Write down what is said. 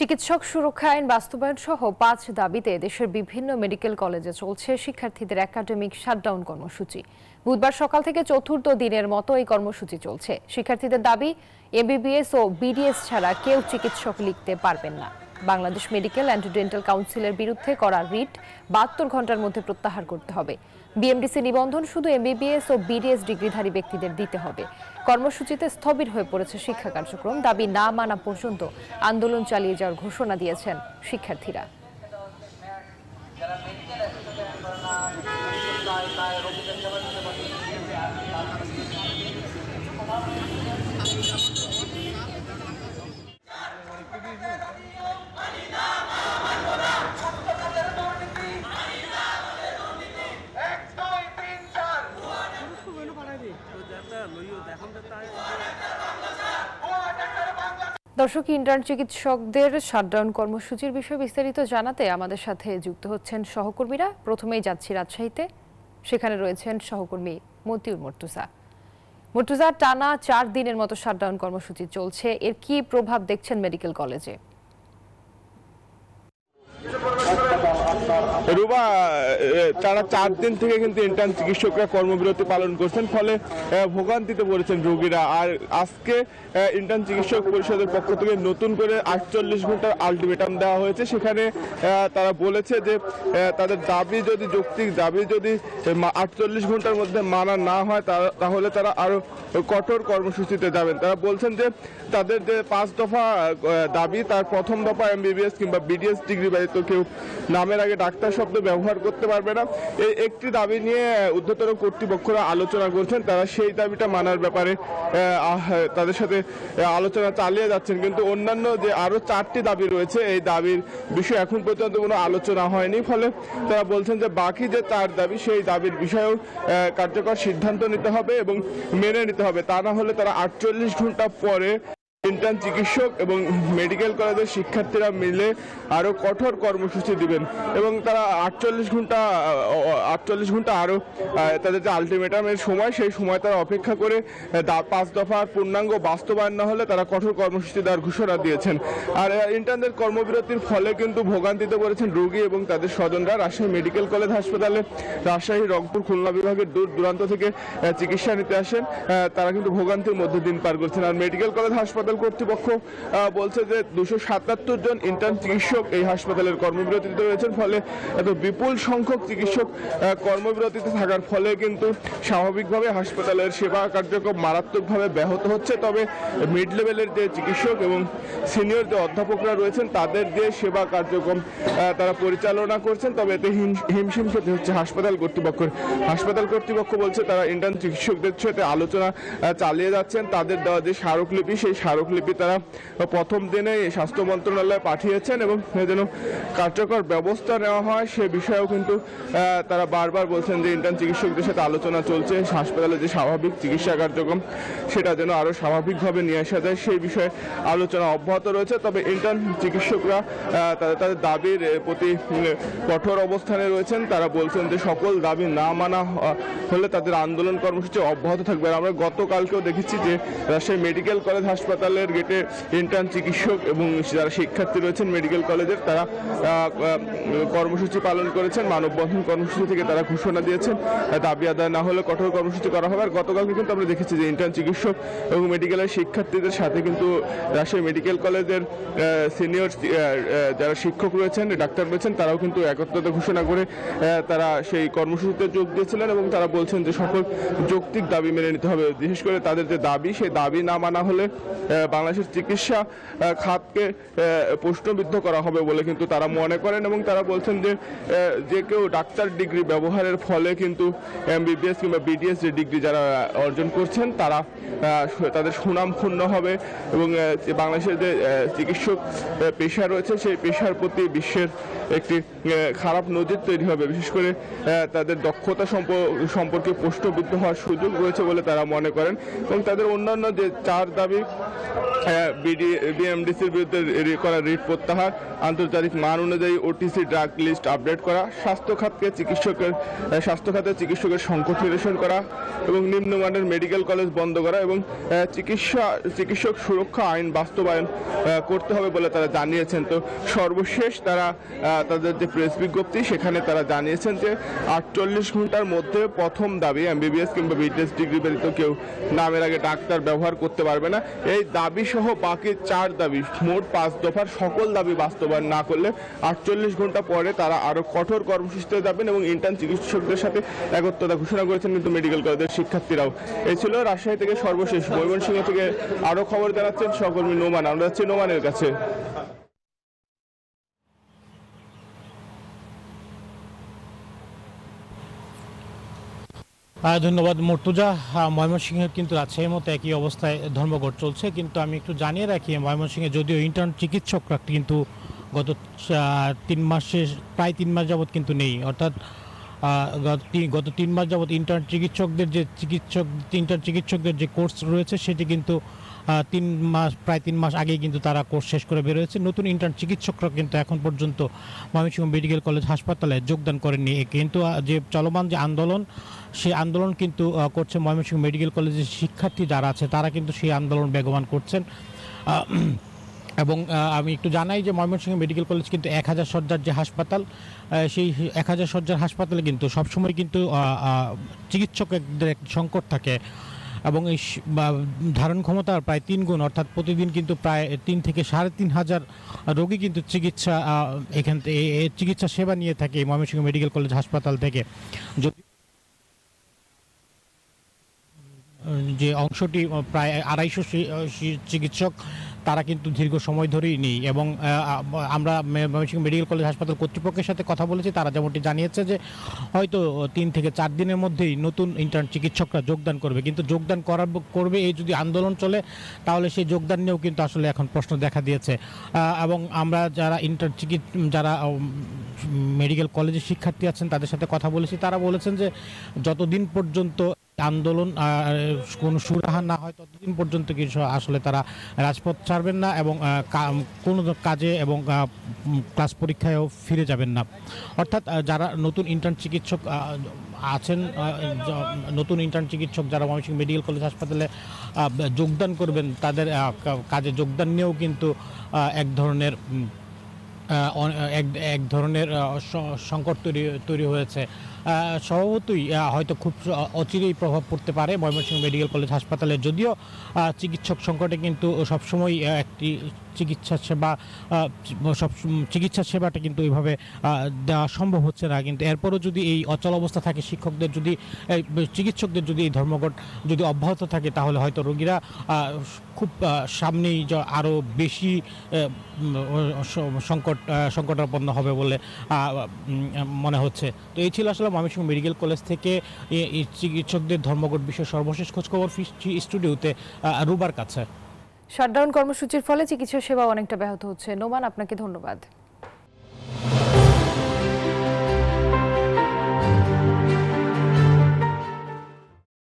চিকিৎসক সুরক্ষা আইন বাস্তবায়ন সহ ৫ দাবিতে দেশের বিভিন্ন মেডিকেল কলেজে চলছে শিক্ষার্থীদের একাডেমিক শাটডাউন কর্মসূচি। বুধবার সকাল থেকে চতুর্থ দিনের মতো এই কর্মসূচি চলছে। শিক্ষার্থীদের দাবি, এমবিবিএস ও বিডিএস ছাড়া কেউ চিকিৎসক লিখতে পারবেন না। বাংলাদেশ মেডিকেল অ্যান্ড ডেন্টাল কাউন্সিলের বিরুদ্ধে করা রিট ৭২ ঘন্টার মধ্যে প্রত্যাহার করতে হবে। বিএমডিসি নিবন্ধন শুধু এমবিবিএস ও বিডিএস ডিগ্রিধারী ব্যক্তিদের দিতে হবে। কর্মসূচিতে স্থবির হয়ে পড়েছে শিক্ষা কার্যক্রম। দাবি না মানা পর্যন্ত আন্দোলন চালিয়ে যাওয়ার ঘোষণা দিয়েছেন শিক্ষার্থীরা। দর্শক, ইন্টার্ন চিকিৎসকদের শাটডাউন কর্মসূচির বিষয়ে বিস্তারিত জানাতে আমাদের সাথে যুক্ত হচ্ছেন সহকর্মীরা। প্রথমেই যাচ্ছি রাজশাহীতে, সেখানে রয়েছেন সহকর্মী মতিউর মর্তুজা। মর্তুজা, টানা ৪ দিনের মতো শাটডাউন কর্মসূচি চলছে, এর কি প্রভাব দেখছেন মেডিকেল কলেজে? রুবা, টানা ৪ দিন থেকে কিন্তু ইন্টার্ন চিকিৎসকরা কর্মবিরতি পালন করছেন, ফলে ভোগান্তিতে পড়েছেন রোগীরা। আর আজকে ইন্টার্ন চিকিৎসক পরিষদের পক্ষ থেকে নতুন করে ৪৮ ঘন্টার আলটিমেটাম দেওয়া হয়েছে। সেখানে তারা বলেছে যে তাদের দাবি যদি যৌক্তিক দাবি যদি ৪৮ ঘন্টার মধ্যে মানা না হয় তাহলে তারা আরো কঠোর কর্মসূচিতে যাবেন। তারা বলছেন যে তাদের যে ৫ দফা দাবি, তার প্রথম দফা এমবিবিএস কিংবা বিডিএস ডিগ্রি ব্যতীত কেউ নামের আগে ডাক্তার শব্দ ব্যবহার করতে পারবে না। এই একটি দাবি নিয়ে ঊর্ধ্বতন কর্তৃপক্ষরা আলোচনা করছেন। তারা সেই দাবিটা মানার ব্যাপারে তাদের সাথে আলোচনা চালিয়ে যাচ্ছেন, কিন্তু অন্যান্য যে আরো ৪টি দাবি রয়েছে এই দাবির বিষয়ে এখন পর্যন্ত কোনো আলোচনা হয়নি। ফলে তারা বলছেন যে বাকি যে ৪ দাবি, সেই দাবির বিষয়েও কার্যকর সিদ্ধান্ত নিতে হবে এবং মেনে নিতে হবে। তা না হলে তারা ৪৮ ঘন্টা পরে ইন্টার্ন চিকিৎসক এবং মেডিকেল কলেজের শিক্ষার্থীরা মিলে আরো কঠোর কর্মসূচি দিবেন এবং তারা ৪৮ ঘন্টা আরো তাদের যে আলটিমেটামের সময়, সেই সময় তারা অপেক্ষা করে ৫ দফার পূর্ণাঙ্গ বাস্তবায়ন না হলে তারা কঠোর কর্মসূচি দেওয়ার ঘোষণা দিয়েছেন। আর ইন্টার্নদের কর্মবিরতির ফলে কিন্তু ভোগান্তিতে পড়েছেন রোগী এবং তাদের স্বজনরা। রাজশাহী মেডিকেল কলেজ হাসপাতালে রাজশাহী, রংপুর, খুলনা বিভাগের দূর দূরান্ত থেকে চিকিৎসা নিতে আসেন, তারা কিন্তু ভোগান্তির মধ্যে দিন পার করছেন। আর মেডিকেল কলেজ হাসপাতাল কর্তৃপক্ষ বলছে যে ২৭৭ জন ইন্টার্ন চিকিৎসক এই হাসপাতালের কর্মবিরতিতে রয়েছেন। ফলে এত বিপুল সংখ্যক চিকিৎসক কর্মবিরতিতে থাকার ফলে কিন্তু স্বাভাবিকভাবে হাসপাতালের সেবা কার্যক্রম মারাত্মকভাবে ব্যাহত হচ্ছে। তবে মিড লেভেলের যে চিকিৎসক এবং সিনিয়র যে অধ্যাপকরা রয়েছেন তাদের যে সেবা কার্যক্রম তারা পরিচালনা করছেন, তবে এতে হিমশিম খেতে হচ্ছে হাসপাতাল কর্তৃপক্ষ বলছে তারা ইন্টার্ন চিকিৎসকদের সাথে আলোচনা চালিয়ে যাচ্ছেন। তাদের দেওয়া যে স্মারকলিপি, সেই স্মারকলিপি তারা প্রথম দিনে স্বাস্থ্য মন্ত্রণালয়ে পাঠিয়েছেন এবং যেন কার্যকর ব্যবস্থা নেওয়া হয় সে বিষয়েও কিন্তু তারা বারবার বলছেন যে ইন্টার্ন চিকিৎসকদের সাথে আলোচনা চলছে। হাসপাতালে যে স্বাভাবিক চিকিৎসা কার্যক্রম সেটা যেন আরো স্বাভাবিকভাবে নিয়ে আসা যায়, সেই বিষয়ে আলোচনা অব্যাহত রয়েছে। তবে ইন্টার্ন চিকিৎসকরা তাদের দাবির প্রতি কঠোর অবস্থানে রয়েছেন। তারা বলছেন যে সকল দাবি না মানা হলে তাদের আন্দোলন কর্মসূচি অব্যাহত থাকবে। আমরা গতকালকেও দেখেছি যে রাজশাহী মেডিকেল কলেজ হাসপাতালের গেটে ইন্টার্ন চিকিৎসক এবং যারা শিক্ষার্থী রয়েছেন মেডিকেল কলেজের, তারা কর্মসূচি পালন করেছেন। মানববন্ধন কর্মসূচি থেকে তারা ঘোষণা দিয়েছেন দাবি আদায় না হলে কঠোর কর্মসূচি করা হবে। আর গতকালকে কিন্তু আমরা দেখেছি যে ইন্টার্ন চিকিৎসক এবং মেডিকেলের শিক্ষার্থীদের সাথে কিন্তু রাজশাহী মেডিকেল কলেজের সিনিয়র যারা শিক্ষক রয়েছেন, ডাক্তার রয়েছেন, তারাও কিন্তু একত্রতা ঘোষণা করে তারা সেই কর্মসূচিতে যোগ দিয়েছিলেন এবং তারা বলছেন যে সকল যৌক্তিক দাবি মেনে নিতে হবে। বিশেষ করে তাদের যে দাবি, সেই দাবি না মানা হলে বাংলাদেশের চিকিৎসা খাতকে প্রশ্নবিদ্ধ করা হবে বলে কিন্তু তারা মনে করেন এবং তারা বলছেন যে কেউ ডাক্তার ডিগ্রি ব্যবহারের ফলে কিন্তু এমবিবিএস কিংবা বিডিএস যে ডিগ্রি যারা অর্জন করছেন তারা তাদের সুনাম ক্ষুণ্ণ হবে এবং বাংলাদেশের যে চিকিৎসক পেশা রয়েছে সেই পেশার প্রতি বিশ্বের একটি খারাপ নজির তৈরি হবে। বিশেষ করে তাদের দক্ষতা সম্পর্কে প্রশ্নবিদ্ধ হওয়ার সুযোগ রয়েছে বলে তারা মনে করেন এবং তাদের অন্যান্য যে ৪ দাবি বিএমডিসির বিরুদ্ধে করা রিট প্রত্যাহার, আন্তর্জাতিক মান অনুযায়ী ওটিসি ড্রাগ লিস্ট আপডেট করা, স্বাস্থ্য খাতে চিকিৎসকের সংকট নিরসন করা এবং নিম্নমানের মেডিকেল কলেজ বন্ধ করা এবং চিকিৎসক সুরক্ষা আইন বাস্তবায়ন করতে হবে বলে তারা জানিয়েছেন। তো সর্বশেষ তারা তাদের যে প্রেস বিজ্ঞপ্তি সেখানে তারা জানিয়েছেন যে 48 ঘন্টার মধ্যে প্রথম দাবি এমবিবিএস কিংবা বিডিএস ডিগ্রি ব্যতীত কেউ নামের আগে ডাক্তার ব্যবহার করতে পারবে না। এই দাবি সহ বাকি 4 দাবি, মোট 5 দফার সকল দাবি বাস্তবায়ন না করলে 48 ঘন্টা পরে তারা আরো কঠোর কর্মসূচিতে যাবেন এবং ইন্টার্ন চিকিৎসকদের সাথে একত্রতা ঘোষণা করেছেন কিন্তু মেডিকেল কলেজের শিক্ষার্থীরাও। এই ছিল রাজশাহী থেকে সর্বশেষ। ময়মনসিংহ থেকে আরো খবর জানাচ্ছেন সহকর্মী নোমান। আমরা যাচ্ছি নোমানের কাছে। ধন্যবাদ মর্তুজা। ময়মনসিংহের কিন্তু রাজশাহীর মতো একই অবস্থায় ধর্মঘট চলছে, কিন্তু আমি একটু জানিয়ে রাখি ময়মনসিংহে যদিও ইন্টার্ন চিকিৎসকরা কিন্তু গত 3 মাসে প্রায় 3 মাস যাবৎ কিন্তু নেই, অর্থাৎ গত 3 মাস যাবৎ ইন্টার্ন চিকিৎসকদের যে কোর্স রয়েছে সেটি কিন্তু প্রায় 3 মাস আগেই কিন্তু তারা কোর্স শেষ করে বের হয়েছে। নতুন ইন্টার্ন চিকিৎসকরা কিন্তু এখন পর্যন্ত ময়মনসিংহ মেডিকেল কলেজ হাসপাতালে যোগদান করেননি, কিন্তু যে চলমান যে আন্দোলন সেই আন্দোলন কিন্তু করছে ময়মনসিংহ মেডিকেল কলেজের শিক্ষার্থী যারা আছে তারা কিন্তু সেই আন্দোলন বেগবান করছেন। এবং আমি একটু জানাই যে ময়মনসিংহ মেডিকেল কলেজ কিন্তু 1000 শয্যার যে হাসপাতাল, সেই 1000 শয্যার হাসপাতালে কিন্তু সবসময় কিন্তু চিকিৎসকের সংকট থাকে এবং এই ধারণ ক্ষমতার প্রায় 3 গুণ, অর্থাৎ প্রতিদিন কিন্তু প্রায় 3 থেকে 3500 রোগী কিন্তু এখান থেকে চিকিৎসা সেবা নিয়ে থাকে ময়মনসিংহ মেডিকেল কলেজ হাসপাতাল থেকে। যে অংশটি প্রায় 250 চিকিৎসক তারা কিন্তু দীর্ঘ সময় ধরেই নেই এবং আমরা ময়মনসিংহ মেডিকেল কলেজ হাসপাতাল কর্তৃপক্ষের সাথে কথা বলেছি, তারা যেমনটি জানিয়েছে যে হয়তো 3 থেকে 4 দিনের মধ্যেই নতুন ইন্টার্ন চিকিৎসকরা যোগদান করবে, কিন্তু যোগদান করবে এই যদি আন্দোলন চলে তাহলে সেই যোগদান নিয়েও কিন্তু আসলে এখন প্রশ্ন দেখা দিয়েছে। এবং আমরা যারা যারা মেডিকেল কলেজের শিক্ষার্থী আছেন তাদের সাথে কথা বলেছি, তারা বলেছেন যে যতদিন পর্যন্ত আন্দোলন কোনো সুরাহা না হয় ততদিন পর্যন্ত কিছু আসলে তারা রাজপথ ছাড়বেন না এবং কোনো কাজে এবং ক্লাস পরীক্ষায়ও ফিরে যাবেন না। অর্থাৎ যারা নতুন ইন্টার্ন চিকিৎসক আছেন, নতুন ইন্টার্ন চিকিৎসক যারা ময়মনসিংহ মেডিকেল কলেজ হাসপাতালে যোগদান করবেন তাদের কাজে যোগদান নিয়েও কিন্তু এক ধরনের সংকট তৈরি হয়েছে। স্বভাবতই হয়তো খুব অচিরেই প্রভাব পড়তে পারে ময়মনসিংহ মেডিকেল কলেজ হাসপাতালে, যদিও চিকিৎসক সংকটে কিন্তু সবসময় একটি চিকিৎসা সেবাটা কিন্তু এইভাবে দেওয়া সম্ভব হচ্ছে না। কিন্তু এরপরও যদি এই অচল অবস্থা থাকে, চিকিৎসকদের যদি এই ধর্মঘট যদি অব্যাহত থাকে তাহলে হয়তো রোগীরা খুব সামনেই আরও বেশি সংকটাপন্ন হবে বলে মনে হচ্ছে। তো এই ছিল আসলে ময়মনসিংহ মেডিকেল কলেজ থেকে চিকিৎসকদের ধর্মঘট বিষয়ে সর্বশেষ খোঁজখবর স্টুডিওতে রুবার কাছে। শাটডাউন কর্মসূচির ফলে চিকিৎসা সেবা অনেকটা ব্যাহত হচ্ছে। নোমান, আপনাকে ধন্যবাদ।